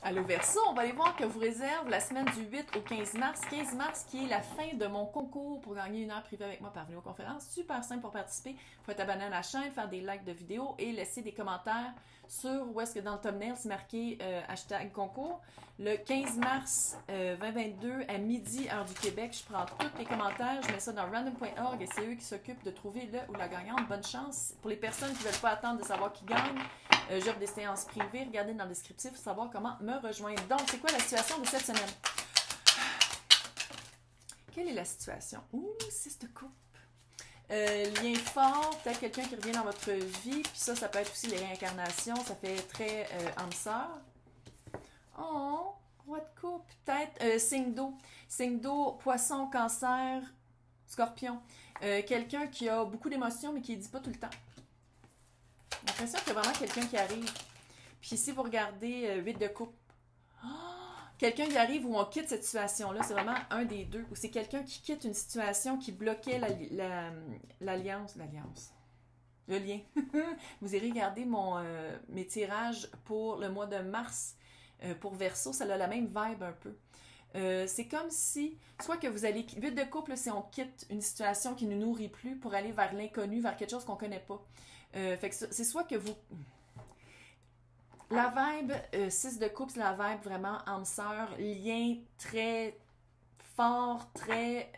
Allô Verseau, on va aller voir que vous réserve la semaine du 8 au 15 mars. 15 mars qui est la fin de mon concours pour gagner une heure privée avec moi par vidéoconférence. Super simple pour participer. Il faut être abonné à la chaîne, faire des likes de vidéos et laisser des commentaires sur où est-ce que dans le thumbnail c'est marqué hashtag concours. Le 15 mars 2022 à midi, heure du Québec, je prends tous les commentaires, je mets ça dans random.org et c'est eux qui s'occupent de trouver le ou la gagnante. Bonne chance. Pour les personnes qui ne veulent pas attendre de savoir qui gagne, j'offre des séances privées. Regardez dans le descriptif pour savoir comment me rejoindre. Donc, c'est quoi la situation de cette semaine? Quelle est la situation? Ouh, c'est de coupe. Lien fort, peut-être quelqu'un qui revient dans votre vie. Puis ça peut être aussi les réincarnations. Ça fait très âme sœur. Oh, roi de coupe. Peut-être signe d'eau. Signe d'eau, poisson, cancer, scorpion. Quelqu'un qui a beaucoup d'émotions mais qui ne dit pas tout le temps. J'ai l'impression qu'il y a vraiment quelqu'un qui arrive. Puis ici, vous regardez 8 de coupe. Oh, quelqu'un qui arrive où on quitte cette situation-là. C'est vraiment un des deux. Ou c'est quelqu'un qui quitte une situation qui bloquait l'alliance. Le lien. Vous irez regarder mes tirages pour le mois de mars pour Verseau. Ça a la même vibe un peu. C'est comme si, soit que vous allez... 8 de couple, c'est on quitte une situation qui ne nous nourrit plus pour aller vers l'inconnu, vers quelque chose qu'on ne connaît pas. Fait que c'est soit que vous... La vibe 6 de coupe, c'est la vibe vraiment âme sœur, lien très fort, très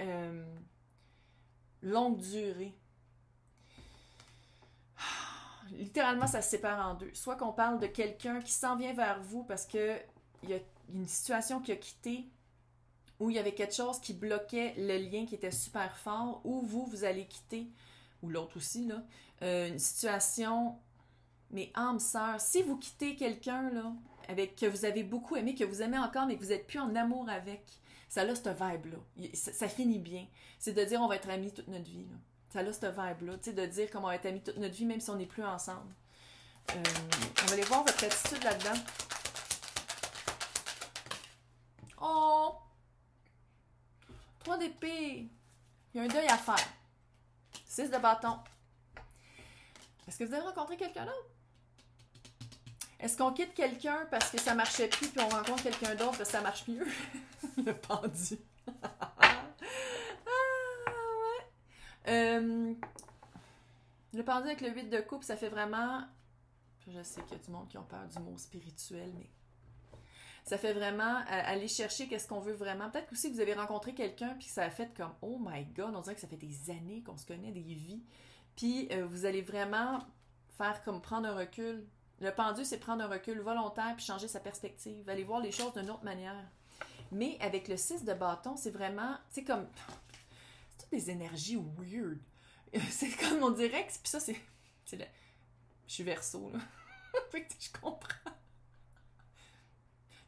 longue durée. Littéralement, ça se sépare en deux. Soit qu'on parle de quelqu'un qui s'en vient vers vous parce qu'il y a une situation qui a quitté, où il y avait quelque chose qui bloquait le lien qui était super fort, ou vous allez quitter, ou l'autre aussi, là, une situation... Mais âme sœur, si vous quittez quelqu'un là, que vous avez beaucoup aimé, que vous aimez encore, mais que vous n'êtes plus en amour avec, ça a cette vibe-là. Ça finit bien. C'est de dire on va être amis toute notre vie. Là. Ça a cette vibe-là. Tu sais, de dire qu'on va être amis toute notre vie, même si on n'est plus ensemble. On va aller voir votre attitude là-dedans. Oh! 3 d'épée. Il y a un deuil à faire. 6 de bâton. Est-ce que vous avez rencontré quelqu'un d'autre? Est-ce qu'on quitte quelqu'un parce que ça marchait plus puis on rencontre quelqu'un d'autre parce que ça marche mieux? Le pendu. Le pendu avec le 8 de coupe, ça fait vraiment... Je sais qu'il y a du monde qui ont peur du mot spirituel, mais... Ça fait vraiment aller chercher qu'est-ce qu'on veut vraiment. Peut-être aussi que vous avez rencontré quelqu'un puis que ça a fait comme « Oh my God! » On dirait que ça fait des années qu'on se connaît, des vies. Puis vous allez vraiment faire comme prendre un recul. Le pendu, c'est prendre un recul volontaire puis changer sa perspective. Aller voir les choses d'une autre manière. Mais avec le 6 de bâton, c'est vraiment... C'est comme... C'est toutes des énergies weird. C'est comme on dirait que... Puis ça, c'est... Je suis Verseau, là. Fait que je comprends.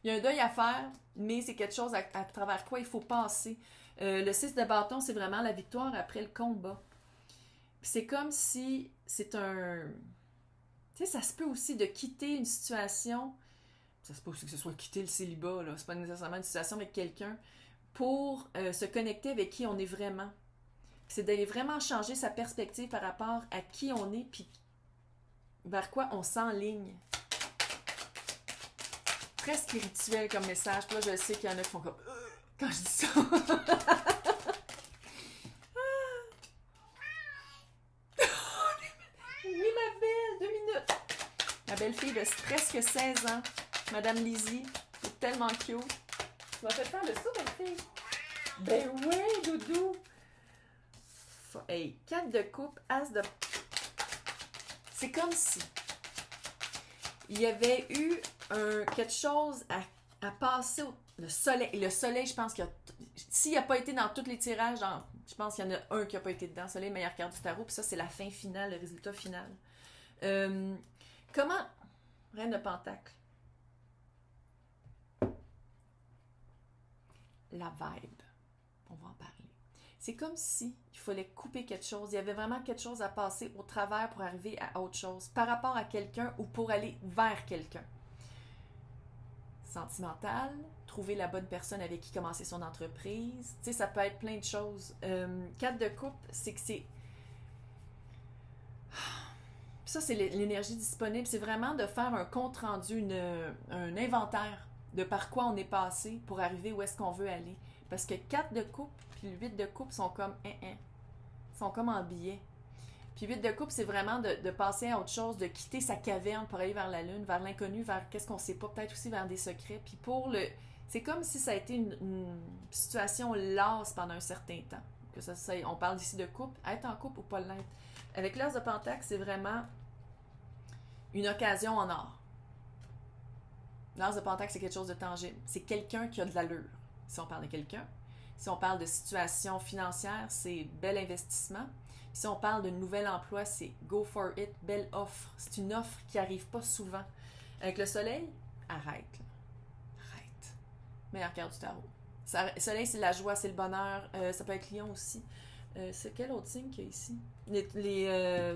Il y a un deuil à faire, mais c'est quelque chose à travers quoi il faut passer. Le 6 de bâton, c'est vraiment la victoire après le combat. C'est comme si c'est un... Tu sais, ça se peut aussi de quitter une situation, ça se peut aussi que ce soit quitter le célibat, là, c'est pas nécessairement une situation avec quelqu'un, pour se connecter avec qui on est vraiment. C'est d'aller vraiment changer sa perspective par rapport à qui on est, puis vers quoi on s'enligne. Très spirituel comme message. Puis là, je sais qu'il y en a qui font comme... Quand je dis ça... Ma belle-fille de presque 16 ans, Madame Lizzie, c'est tellement cute. Tu m'as fait faire le saut, belle-fille? Ben oui, doudou! Hey, 4 de coupe, as de... C'est comme si il y avait eu quelque chose à passer le soleil. Et le soleil, je pense qu'il y a... S'il n'a pas été dans tous les tirages, je pense qu'il y en a un qui n'a pas été dedans. Soleil, meilleure carte du tarot. Puis ça, c'est la fin finale, le résultat final. Comment... Reine de Pentacle. La vibe. On va en parler. C'est comme si il fallait couper quelque chose. Il y avait vraiment quelque chose à passer au travers pour arriver à autre chose. Par rapport à quelqu'un ou pour aller vers quelqu'un. Sentimental. Trouver la bonne personne avec qui commencer son entreprise. Tu sais, ça peut être plein de choses. 4 de coupe, c'est que c'est... Ça, c'est l'énergie disponible. C'est vraiment de faire un compte-rendu, un inventaire de par quoi on est passé pour arriver où est-ce qu'on veut aller. Parce que 4 de coupe puis 8 de coupe sont comme sont comme en billet. Puis 8 de coupe, c'est vraiment de passer à autre chose, de quitter sa caverne pour aller vers la lune, vers l'inconnu, vers qu'est-ce qu'on sait pas, peut-être aussi vers des secrets. Puis pour le... C'est comme si ça a été une situation lasse pendant un certain temps. Que ça, on parle ici de couple, être en couple ou pas l'être. Avec l'As de Pentacle, c'est vraiment une occasion en or. L'As de Pentacle, c'est quelque chose de tangible. C'est quelqu'un qui a de l'allure, si on parle de quelqu'un. Si on parle de situation financière, c'est bel investissement. Si on parle d'un nouvel emploi, c'est go for it, belle offre. C'est une offre qui n'arrive pas souvent. Avec le soleil, arrête. Arrête. Meilleure carte du tarot. Soleil, c'est la joie, c'est le bonheur. Ça peut être Lion aussi. C'est quel autre signe qu'il y a ici? Les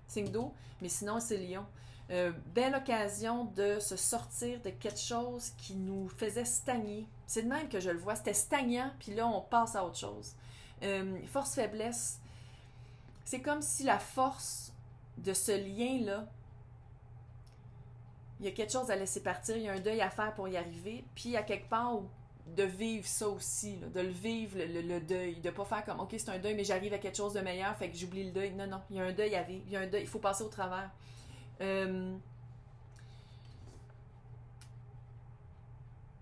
signes d'eau, mais sinon, c'est Lion. Belle occasion de se sortir de quelque chose qui nous faisait stagner. C'est de même que je le vois. C'était stagnant, puis là, on passe à autre chose. Force-faiblesse. C'est comme si la force de ce lien-là, il y a quelque chose à laisser partir, il y a un deuil à faire pour y arriver, puis à quelque part de vivre ça aussi, là, de le vivre, le deuil, de pas faire comme, ok, c'est un deuil, mais j'arrive à quelque chose de meilleur, fait que j'oublie le deuil. Non, non, il y a un deuil à vivre, il y a un deuil, il faut passer au travers.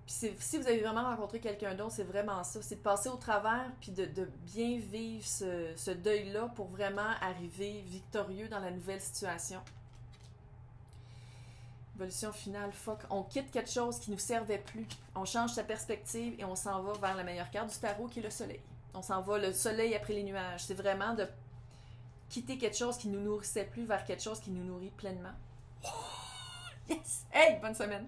Si vous avez vraiment rencontré quelqu'un d'autre, c'est vraiment ça. C'est de passer au travers puis de bien vivre ce deuil-là pour vraiment arriver victorieux dans la nouvelle situation. Évolution finale, fuck. On quitte quelque chose qui ne nous servait plus. On change sa perspective et on s'en va vers la meilleure carte du tarot qui est le soleil. On s'en va le soleil après les nuages. C'est vraiment de quitter quelque chose qui ne nous nourrissait plus vers quelque chose qui nous nourrit pleinement. Yes! Hey! Bonne semaine!